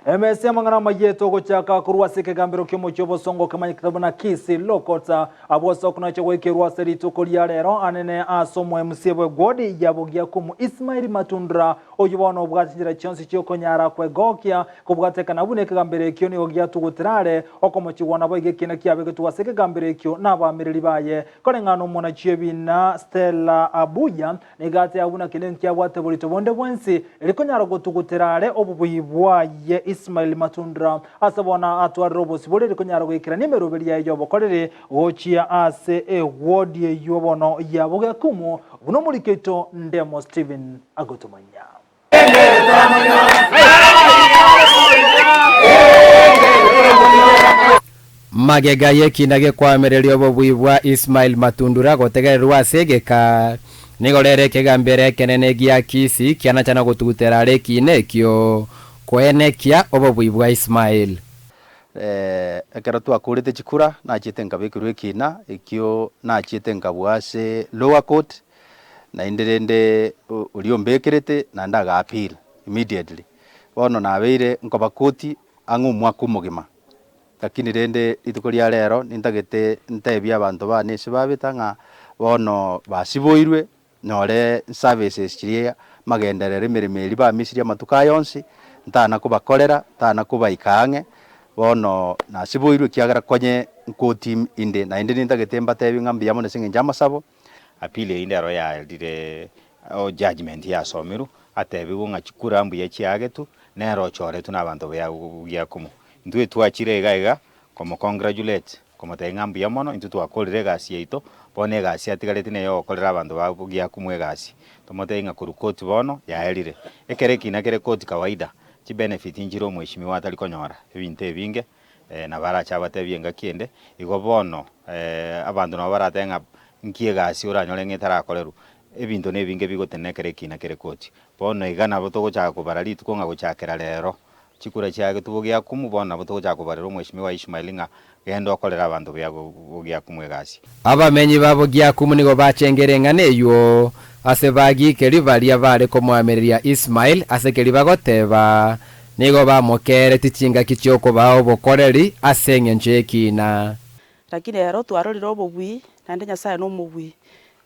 Emesi amangana mayeto gochaka kurwase kegambiro kyomo cyobosongo kamanyikitabo na kisi lokota aboso kuna chaweke rwase rituko lya rero anene asomo MCB godi yabogia kumu Ismail Matundra oyubona obwatira cyonsi cyo konyara kwegokya kubwatekana bune kegambire kyo ni ogia tugutirare okomo kibona boige kina kyabe tuwase kegambire kyo nabamiriri baye korengano mona cyebina Stella Abuya negate abuna kinene kyabwate bulito bonde bwensi erikonyara gotugutirare obubuyibwaye Ismail Matundra asabona atwara robosi bolere kunyara gwikira nimero beri ya yobo korere wochia ase ward ye yobono yaboga kumu buno muliketo Ndemo Steven agotomanya magega yekinage kwamererio bobwibwa Ismail Matundra gotegererwa segeka nigorere kegambere kenene gia kisi kiana chana gotugutera rekine kyo kwenekia obobwibwa Ismail ekero twakurite chikura na chite ngabikirwe kina ikyo na chite ngabwase lower court na inderende uliombekirete na ndaga appeal immediately bono nabeire nkoba koti angumwa kumugima lakini rende itukoria rero nintagete ntebya abantu bane sibabita nga bono basiboirwe nore services chiria magenderere miremeri ba misiri amatuka yonsi ntana kubakorera tana kubaikange bono nasiboirwe kiagara konye nkoti inde na inde nintagetemba tebi ngambi yamone singe njamasabo apile inde aro ya dire o judgment ya somiru atebi unga chikura mbu ya chiagetu nero chore tuna abantu bya kumu ndwe twachire gaiga como congratulate como tengambi yamono into twakolere gasi yeito bone gasi atigarete neyo okolera abantu babugia kumwe gasi tomotenga kurukoti bono yaerire ekere kina kere koti kawaida chi benefit njiro mweshimiwa atali konyora ebinte binge na baracha batebienga kiende igo bono abantu no baratenga nkie gasi uranyore ngetara koleru ebinto nebinge bigotenekere kina kere koti bono igana botogo cha kubarali tukonga gochakera rero chikura cyage tubugia kumubona botogo cha kubarero mweshimiwa Ismail nga gendo akolera abantu bya kumwe gasi abamenyi babugia kumu nigo bachengerenga neyo asebagi kerivalia vale komwameria Ismail asekeri bagoteba nigo bamokere tichinga kichoko bao bokoreri asenge njekina lakini rero twarorira obubwi nande Nyasaye no mubwi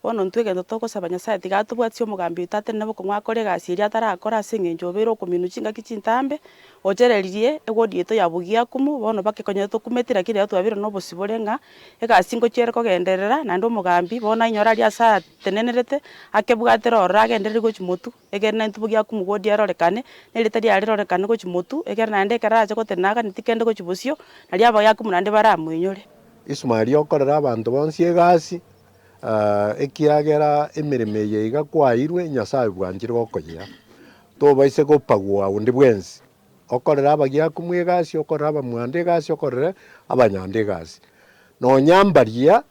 bono ntwege ndotoko saba Nyasaye tigatubwatio mugambi utate nabo komwakore gasi iri atarakora asenge njobero kominuchinga kichintambe ochereririe egodieto yabugia kumu bono bakekonye tukumetira kire twabiro no bosiborenga egasi ngo chere kogenderera nando mugambi bona inyora ria sa tenenerete akebwatero ragendereri gochimotu egerna ntubugia kumu godia rorekane nerita ria rorekane gochimotu egerna nande karaje gotenaga nitikende gochibusio na ria baya kumu nande baramuinyore Ismail okorera abantu bonsi egasi ekiagera emireme yeiga kwairwe Nyasaye bwanjire gokoyia tobaise gopagwa undi bwensi okorera abagia kumwe gasi okorera abamwande gasi okorera abanyande gasi no nyambaria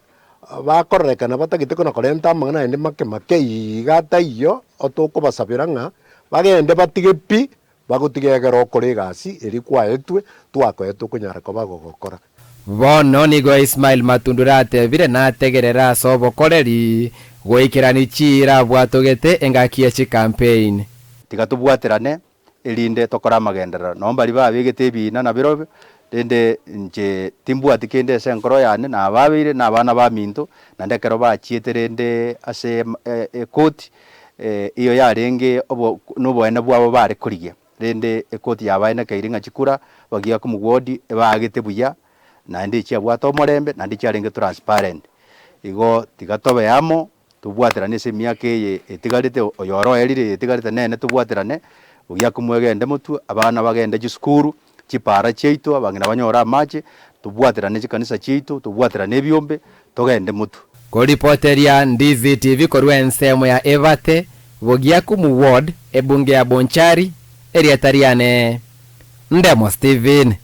bakorekana batagite kono korenta amangana ende make igata iyo otoko basabira nga bagende batige pi bagutigegera okore gasi eri kwaetwe twakoetwe kunyara ko bagokora bono nigo Ismail Matundra atebire nategerera sobo koreri goikirani chira bwatogete engakie chi campaign tigatubwaterane elinde tokora magendera nomba liba bigete bina na birobe dende nje timbwati kende senkoro yane na babire na bana ba minto na ndekero ba chieterende ase ekoti iyo yarenge obo nubwene bwabo bare kuriye dende ekoti yabaine kairinga chikura bagia kumugodi bagete buya na ndi chia bwato morembe na ndi charenge transparent igo tigatobe yamo tubwaterane se miake ye etigarite oyoro erire etigarite nene tubwaterane ugia kumwegende mutu abana bagende gisukuru chipara cheito abangina banyora amache tubwaterane chikanisa cheito tubwaterane ebyombe togende mutu ko reporteria Ndizi TV korwe nsemo ya Evate bogia kumu ward ebunge ya Bonchari area tariane Ndemo Steven.